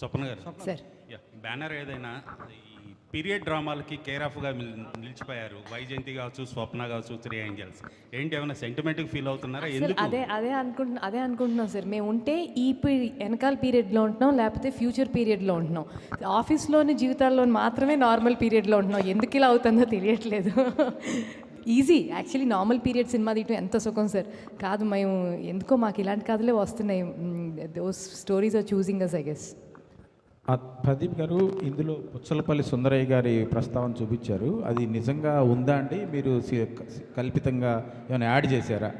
స్వప్న గారు sir banner ఏదైనా ఈ పీరియడ్ డ్రామాలకి కేర్ ఆఫ్గా నిలిచిపోయారు. వైజయంతి కావచ్చు, స్వప్న కావచ్చు, త్రీ ఏంజల్స్. ఏంటి ఏమైనా సెంటిమెంట్కి ఫీల్ అవుతున్నారా? సార్ ఎందుకు? అదే అనుకుంటున్నాం సార్. మేము ఉంటే ఈ వెనకాల పీరియడ్లో ఉంటున్నాం, లేకపోతే ఫ్యూచర్ పీరియడ్లో ఉంటున్నాం. ఆఫీస్లోని జీవితాల్లో మాత్రమే నార్మల్ పీరియడ్లో ఉంటున్నాం. ఎందుకు ఇలా అవుతుందో తెలియట్లేదు. Easy actually normal period cinema తీయటం ఎంత సుఖం సార్. కాదు, మేము ఎందుకో మాకు ఇలాంటి కథలే వస్తున్నాయి. Those stories are chasing us I guess. Pradeep గారు, ఇందులో పుచ్చలపల్లి సుందరయ్య గారి ప్రస్తావన చూపించారు. అది నిజంగా ఉందా అండి? మీరు కల్పితంగా ఏమైనా యాడ్ చేశారా?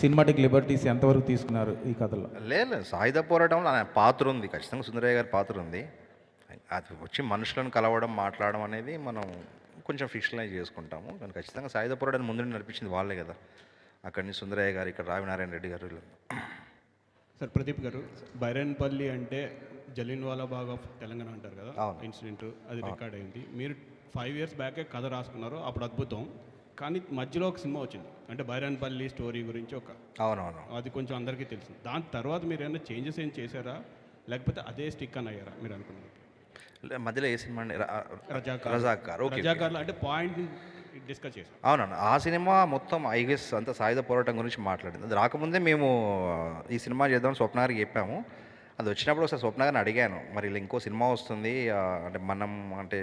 సినిమాటిక్ లిబర్టీస్ ఎంతవరకు తీసుకున్నారు ఈ కథలో? లేదు, సాయుధ పోరాటంలో ఆయన పాత్ర ఉంది, ఖచ్చితంగా సుందరయ్య గారి పాత్ర ఉంది. అది వచ్చి మనుషులను కలవడం, మాట్లాడడం అనేది మనం కొంచెం ఫిక్షనలైజ్ చేసుకుంటాము. కానీ ఖచ్చితంగా సాయుధ పోరాటాన్ని ముందు నడిపించింది వాళ్ళే కదా. అక్కడి నుంచి సుందరయ్య గారు, ఇక్కడ రావినారాయణ రెడ్డి గారు. సార్ ప్రదీప్ గారు, బైరన్పల్లి అంటే జలియన్వాలా బాగ్ ఆఫ్ తెలంగాణ అంటారు కదా, ఇన్సిడెంట్ అది రికార్డ్ అయింది. మీరు 5 years బ్యాకే కథ రాసుకున్నారు, అప్పుడు అద్భుతం. కానీ మధ్యలో ఒక సినిమా వచ్చింది, అంటే బైరన్పల్లి స్టోరీ గురించి అవునవును, అది కొంచెం అందరికీ తెలిసింది. దాని తర్వాత మీరు ఏమైనా చేంజెస్ ఏం చేశారా, లేకపోతే అదే స్టిక్ అని అయ్యారా మీరు అనుకున్నారు? మధ్యలో ఏ సినిమా అండి? రజాకార్లో అంటే పాయింట్ డిస్కస్ చేశాం. అవునవును, ఆ సినిమా మొత్తం ఐగెస్ అంతా సాయుధ పోరాటం గురించి మాట్లాడింది. అది రాకముందే మేము ఈ సినిమా చేద్దాం స్వప్న గారికి చెప్పాము. అది వచ్చినప్పుడు ఒకసారి స్వప్న గారిని అడిగాను, మరి ఇలా ఇంకో సినిమా వస్తుంది అంటే మనం అంటే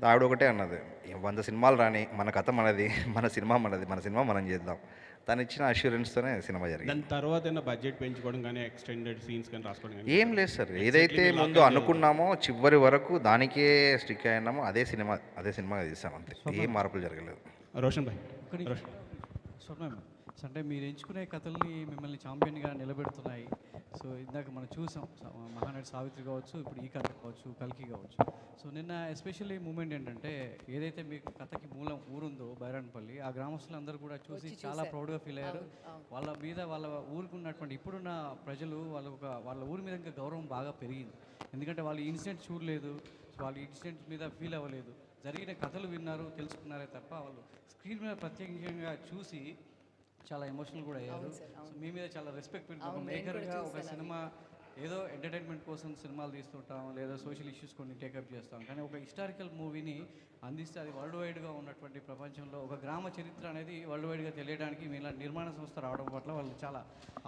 ఆవిడ ఒకటే అన్నది, 100 సినిమాలు రాని, మన కథ మనది, మన సినిమా మనది, మన సినిమా మనం చేద్దాం. తను ఇచ్చిన అష్యూరెన్స్తోనే సినిమా జరిగింది. దాని తర్వాత బడ్జెట్ పెంచుకోవడం కానీ, ఎక్స్టెండెడ్ సీన్స్ కానీ రాసుకోవడం కానీ ఏం లేదు సార్. ఏదైతే ముందు అనుకున్నామో చివరి వరకు దానికే స్టిక్ అయినామో అదే సినిమా తీసాం, అంతే. ఏం మార్పులు జరగలేదు. రోషన్ భాయ్, స్వప్న అంటే మీరు ఎంచుకునే కథల్ని మిమ్మల్ని ఛాంపియన్గా నిలబెడుతున్నాయి. సో ఇందాక మనం చూసాం, మహానటి సావిత్రి కావచ్చు, ఇప్పుడు ఈ కథ కావచ్చు, కల్కి కావచ్చు. సో నిన్న ఎస్పెషల్లీ మూమెంట్ ఏంటంటే, ఏదైతే మీకు కథకి మూలం ఊరుందో బైరాన్పల్లి, ఆ గ్రామస్తులందరూ కూడా చూసి చాలా ప్రౌడ్గా ఫీల్ అయ్యారు. వాళ్ళ మీద, వాళ్ళ ఊరికి ఉన్నటువంటి ఇప్పుడున్న ప్రజలు వాళ్ళ ఊరి మీద ఇంకా గౌరవం బాగా పెరిగింది. ఎందుకంటే వాళ్ళు ఇన్సిడెంట్ చూడలేదు, వాళ్ళు ఇన్సిడెంట్ మీద ఫీల్ అవ్వలేదు, జరిగిన కథలు విన్నారు, తెలుసుకున్నారే తప్ప వాళ్ళు స్క్రీన్ మీద ప్రత్యేకంగా చూసి చాలా ఎమోషనల్ కూడా అయ్యారు. సో మీ మీద చాలా రెస్పెక్ట్ పెరుగుతుంది. ఒక మేకర్గా ఒక సినిమా ఏదో ఎంటర్టైన్మెంట్ కోసం సినిమాలు తీస్తుంటాం, లేదా సోషల్ ఇష్యూస్ కొన్ని టేకప్ చేస్తాం, కానీ ఒక హిస్టారికల్ మూవీని అందిస్తే అది వరల్డ్ వైడ్గా ఉన్నటువంటి ప్రపంచంలో ఒక గ్రామ చరిత్ర అనేది వరల్డ్ వైడ్గా తెలియడానికి మీ ఇలాంటి నిర్మాణ సంస్థ రావడం పట్ల వాళ్ళు చాలా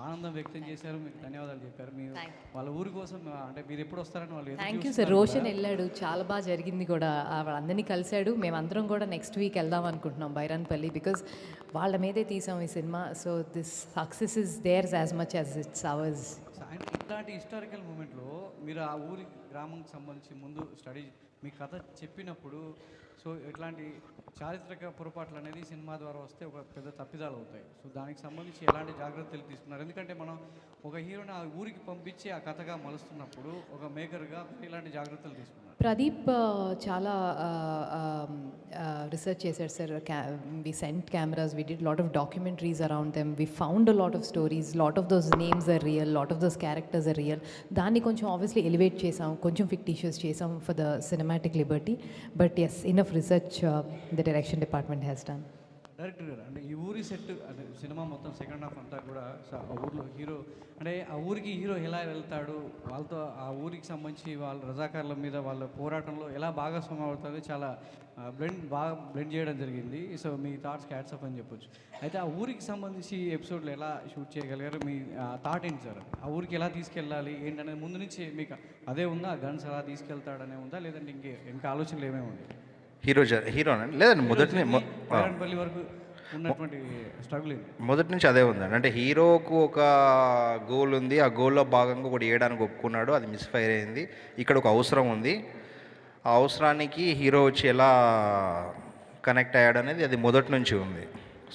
ఆనందం వ్యక్తం చేశారు. మీకు ధన్యవాదాలు చెప్పారు. మీరు వాళ్ళ ఊరి కోసం అంటే మీరు ఎప్పుడు వస్తారని వాళ్ళు. Thank you sir. రోషన్ వెళ్ళాడు, చాలా బాగా జరిగింది కూడా, వాళ్ళందరినీ కలిశాడు. మేమందరం కూడా నెక్స్ట్ వీక్ వెళ్దాం అనుకుంటున్నాం బైరాన్పల్లి, బికాజ్ వాళ్ళ మీదే తీసాం ఈ cinema. So this success is there's as much as it's hours. And ఇట్లాంటి హిస్టారికల్ మూమెంట్లో మీరు ఆ ఊరి గ్రామంకి సంబంధించి ముందు స్టడీ మీ కథ చెప్పినప్పుడు, సో ఇట్లాంటి చారిత్రక పొరపాట్లు అనేది సినిమా ద్వారా వస్తే ఒక పెద్ద తప్పిదాలు అవుతాయి. సో దానికి సంబంధించి ఎలాంటి జాగ్రత్తలు తీసుకున్నారు? ఎందుకంటే మనం ఒక హీరోని ఆ ఊరికి పంపించి ఆ కథగా మలుస్తున్నప్పుడు ఒక మేకర్గా ఇలాంటి జాగ్రత్తలు తీసుకున్నారు. ప్రదీప్ చాలా రీసెర్చ్ చేశాడు sir. We sent cameras, we did lot of documentaries around them, we found a lot of stories, lot of those names are real, lot of those characters are real. దాన్ని కొంచెం ఆబ్వియస్లీ ఎలివేట్ చేసాం, కొంచెం fictitious చేసాం for the cinematic liberty. But yes, enough research the direction department has done. Director గారు, అంటే ఈ ఊరి set అంటే సినిమా మొత్తం సెకండ్ హాఫ్ అంతా కూడా ఆ ఊర్లో హీరో అంటే ఆ ఊరికి హీరో ఎలా వెళ్తాడు, వాళ్ళతో ఆ ఊరికి సంబంధించి వాళ్ళ రజాకార్ల మీద వాళ్ళ పోరాటంలో ఎలా భాగస్వామ్యం అవుతుంది, చాలా బాగా బ్లెండ్ చేయడం జరిగింది. సో మీ థాట్స్ క్యాట్స్ అప్ అని చెప్పొచ్చు. అయితే ఆ ఊరికి సంబంధించి ఎపిసోడ్లు ఎలా షూట్ చేయగలిగారు? మీ థాట్ ఏంటి సార్? ఆ ఊరికి ఎలా తీసుకెళ్ళాలి ఏంటనేది ముందు నుంచి మీకు అదే ఉందా? గన్స్ ఎలా తీసుకెళ్తాడనే ఉందా, లేదంటే ఇంకా ఆలోచనలు ఏమేమి ఉంది? హీరోనండి లేదండి, బైరాన్పల్లి వరకు ఉన్నటువంటి స్ట్రగుల్ మొదటి నుంచి అదే ఉందండి. అంటే హీరోకు ఒక గోల్ ఉంది, ఆ గోల్లో భాగంగా ఒకటి వేయడానికి ఒప్పుకున్నాడు, అది మిస్ఫైర్ అయింది. ఇక్కడ ఒక అవసరం ఉంది, ఆ అవసరానికి హీరో వచ్చి ఎలా కనెక్ట్ అయ్యాడు అనేది అది మొదటి నుంచి ఉంది.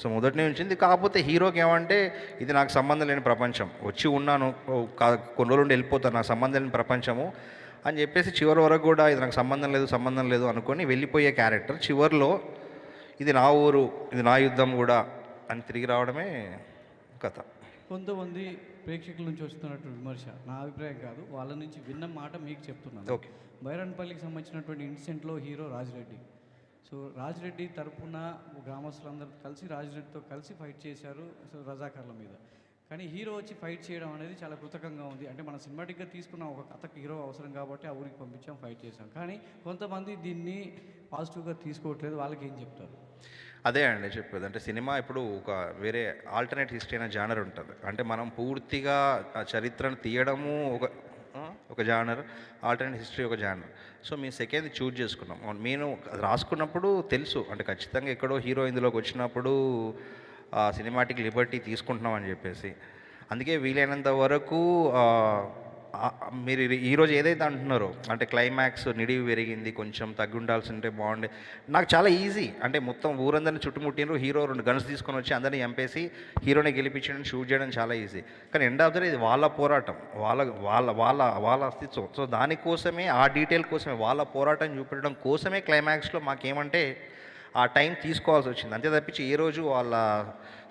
సో మొదటి నుంచి ఉంది. కాకపోతే హీరోకి ఏమంటే ఇది నాకు సంబంధం లేని ప్రపంచం, వచ్చి ఉన్నాను కొన్ని రోజులు ఉండి వెళ్ళిపోతాను, నాకు సంబంధం లేని ప్రపంచము అని చెప్పేసి చివరి వరకు కూడా ఇది నాకు సంబంధం లేదు అనుకొని వెళ్ళిపోయే క్యారెక్టర్ చివరిలో ఇది నా ఊరు, ఇది నా యుద్ధం కూడా అని తిరిగి రావడమే కథ. కొంతమంది ప్రేక్షకుల నుంచి వస్తున్నటువంటి విమర్శ, నా అభిప్రాయం కాదు, వాళ్ళ నుంచి విన్న మాట మీకు చెప్తున్నాను. ఓకే. బైరాన్పల్లికి సంబంధించినటువంటి ఇన్సిడెంట్లో హీరో రాజిరెడ్డి. సో రాజిరెడ్డి తరపున గ్రామస్తులందరూ కలిసి రాజిరెడ్డితో కలిసి ఫైట్ చేశారు సో రజాకార్ల మీద. కానీ హీరో వచ్చి ఫైట్ చేయడం అనేది చాలా కృతకంగా ఉంది. అంటే మన సినిమాటిక్గా తీసుకున్న ఒక కథకి హీరో అవసరం కాబట్టి ఆ ఊరికి పంపించాం, ఫైట్ చేసాం. కానీ కొంతమంది దీన్ని పాజిటివ్గా తీసుకోవట్లేదు, వాళ్ళకి ఏం చెప్తారు? అదే అండి చెప్పేది. అంటే సినిమా ఇప్పుడు ఒక వేరే ఆల్టర్నేట్ హిస్టరీ అనే జానర్ ఉంటుంది. అంటే మనం పూర్తిగా ఆ చరిత్రను తీయడము ఒక జానర్, ఆల్టర్నేట్ హిస్టరీ ఒక జానర్. సో మేము సెకండ్ చూజ్ చేసుకున్నాం. నేను అది రాసుకున్నప్పుడు తెలుసు అంటే ఖచ్చితంగా ఎక్కడో హీరో ఇందులోకి వచ్చినప్పుడు సినిమాటిక్ లిబర్టీ తీసుకుంటున్నాం అని చెప్పేసి. అందుకే వీలైనంత వరకు మీరు ఈరోజు ఏదైతే అంటున్నారో అంటే క్లైమాక్స్ నిడివి పెరిగింది, కొంచెం తగ్గి ఉండాల్సి ఉంటే బాగుండే. నాకు చాలా ఈజీ. అంటే మొత్తం ఊరందరిని చుట్టుముట్టినరు, హీరో 2 గన్స్ తీసుకొని వచ్చి అందరినీ చంపేసి హీరోని గెలిపించడం, షూట్ చేయడం చాలా ఈజీ. కానీ ఎండ్ ఆఫ్ ద డే ఇది వాళ్ళ పోరాటం, వాళ్ళ వాళ్ళ వాళ్ళ వాళ్ళ అస్తిత్వం. సో దానికోసమే, ఆ డీటెయిల్ కోసమే, వాళ్ళ పోరాటం చూపించడం కోసమే క్లైమాక్స్లో మాకేమంటే ఆ టైం తీసుకోవాల్సి వచ్చింది. అంతే తప్పించి ఏ రోజు వాళ్ళ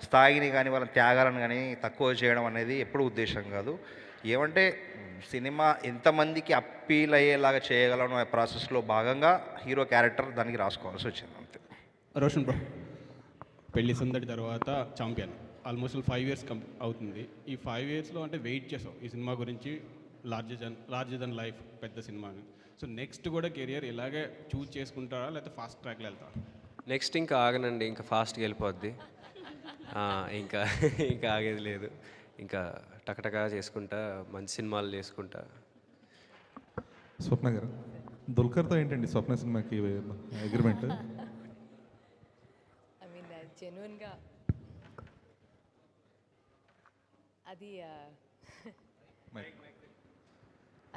స్థాయిని కానీ వాళ్ళ త్యాగాలను కానీ తక్కువ చేయడం అనేది ఎప్పుడూ ఉద్దేశం కాదు. ఏమంటే సినిమా ఎంతమందికి అప్పీల్ అయ్యేలాగా చేయగలను అనే ప్రాసెస్లో భాగంగా హీరో క్యారెక్టర్ దానికి రాసుకోవాల్సి వచ్చింది అంతే. రోషన్ బ్రో, పెళ్లి సందడి తర్వాత ఛాంపియన్ ఆల్మోస్ట్ 5 years అవుతుంది. ఈ 5 yearsలో అంటే వెయిట్ చేసావు ఈ సినిమా గురించి, లార్జర్ దెన్ లైఫ్ పెద్ద సినిమాని. సో నెక్స్ట్ కూడా కెరియర్ ఇలాగే చూజ్ చేసుకుంటారా లేకపోతే ఫాస్ట్ ట్రాక్లో వెళ్తారా? నెక్స్ట్ ఇంకా ఆగనండి, ఇంకా ఫాస్ట్గా వెళ్ళిపోద్ది. ఇంకా ఇంకా ఆగేది లేదు. ఇంకా టకటకా చేసుకుంటా, మంచి సినిమాలు చేసుకుంటా. స్వప్న గారు, దుల్కర్తో ఏంటండి స్వప్న సినిమాకి అగ్రిమెంట్? ఐ మీన్ జెన్యున్గా అది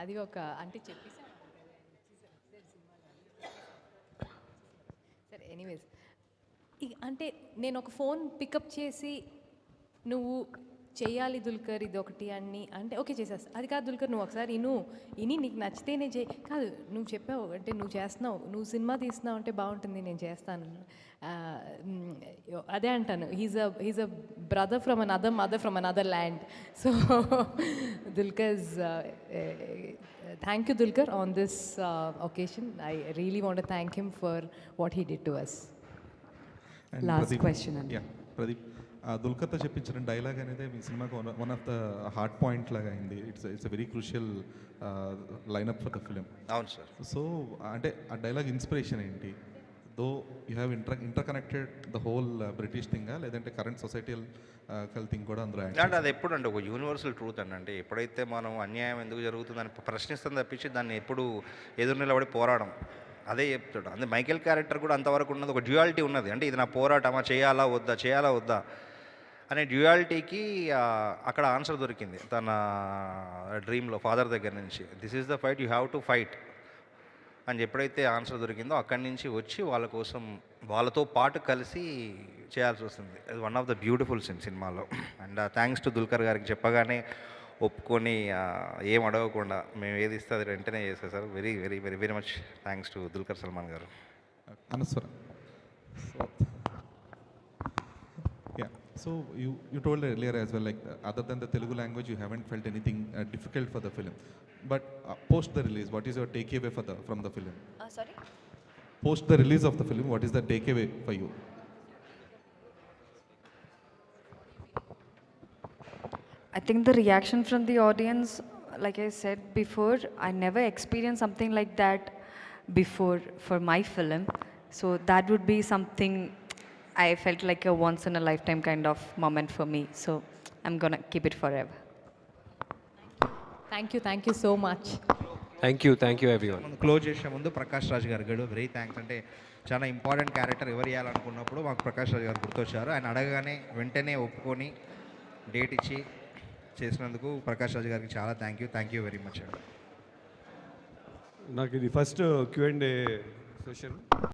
అది ఒక అంటే చెప్పేసాను సరే. ఎనీవేస్ అంటే నేను ఒక ఫోన్ పికప్ చేసి నువ్వు చెయ్యాలి దుల్కర్ ఇది ఒకటి అన్ని అంటే ఓకే చేసేస్తా, అది కాదు దుల్కర్ నువ్వు ఒకసారి ఇని నీకు నచ్చితేనే చేయి కాదు, నువ్వు చెప్పావు అంటే నువ్వు చేస్తున్నావు, నువ్వు సినిమా తీస్తున్నావు అంటే బాగుంటుంది నేను చేస్తాను. అదే అంటాను, he's a brother from another mother from another land. So Dulquer's thank you Dulquer on this occasion. I really want to thank him for what he did to us. Last question అండి. ప్రదీప్, దుల్కర్తో చెప్పించిన డైలాగ్ అనేది మీ సినిమాకు one of the heart point లాగా అయింది. It's very crucial lineup for the film. అవును sir. So అంటే ఆ డైలాగ్ ఇన్స్పిరేషన్ ఏంటి? Though you have interconnected the whole British థింగా లేదంటే కరెంట్ సొసైటల్ థింగ్ కూడా అందులో అంటే అది ఎప్పుడు అంటే ఒక యూనివర్సల్ ట్రూత్ అండి. అంటే ఎప్పుడైతే మనం అన్యాయం ఎందుకు జరుగుతుందని ప్రశ్నిస్తాం తప్పించి దాన్ని ఎప్పుడు ఎదురు నిలబడి పోరాడం అదే చెప్తాడు. అంటే మైకేల్ క్యారెక్టర్ కూడా అంతవరకు ఉన్నది, ఒక డ్యూయాలిటీ ఉన్నది. అంటే ఇది నా పోరాటమా, చేయాలా వద్దా అనే డ్యూయాలిటీకి అక్కడ ఆన్సర్ దొరికింది తన డ్రీమ్లో ఫాదర్ దగ్గర నుంచి. This is the fight, you have to fight అని ఎప్పుడైతే ఆన్సర్ దొరికిందో అక్కడి నుంచి వచ్చి వాళ్ళ కోసం వాళ్ళతో పాటు కలిసి చేయాల్సి వస్తుంది. అది వన్ ఆఫ్ ద బ్యూటిఫుల్ సినిమాలో. అండ్ థ్యాంక్స్ టు దుల్కర్ గారికి, చెప్పగానే ఒప్పుకొని ఏం అడగకుండా మేము ఏది ఇస్తే అది వెంటనే చేసేసారు. Very very very very much thanks to Dulquer Salman గారు. Anaswara. Yeah. So you told earlier as well, like other than the Telugu language, you haven't felt anything difficult for the film. But post the release, what is your takeaway from the film? Sorry? Post the release of the film, what is the takeaway for you? I think the reaction from the audience, like I said before, I never experienced something like that before for my film. So that would be something I felt like a once in a lifetime kind of moment for me. So I'm gonna keep it forever. Thank you so much. Thank you everyone. Close చేసే ముందు ప్రకాష్ రాజ్ గారు very thanks. అంటే చాలా important character ఎవరు ఇవ్వాలనుకున్నప్పుడు మాకు ప్రకాష్ రాజ్ గారు గుర్తొచ్చారు. ఆయన అడగగానే వెంటనే ఒప్పుకొని డేట్ ఇచ్చి చేసినందుకు ప్రకాష్ రాజ్ గారికి చాలా థ్యాంక్ యూ వెరీ మచ్ అండి. నాకు ఇది ఫస్ట్ Q&A సెషన్.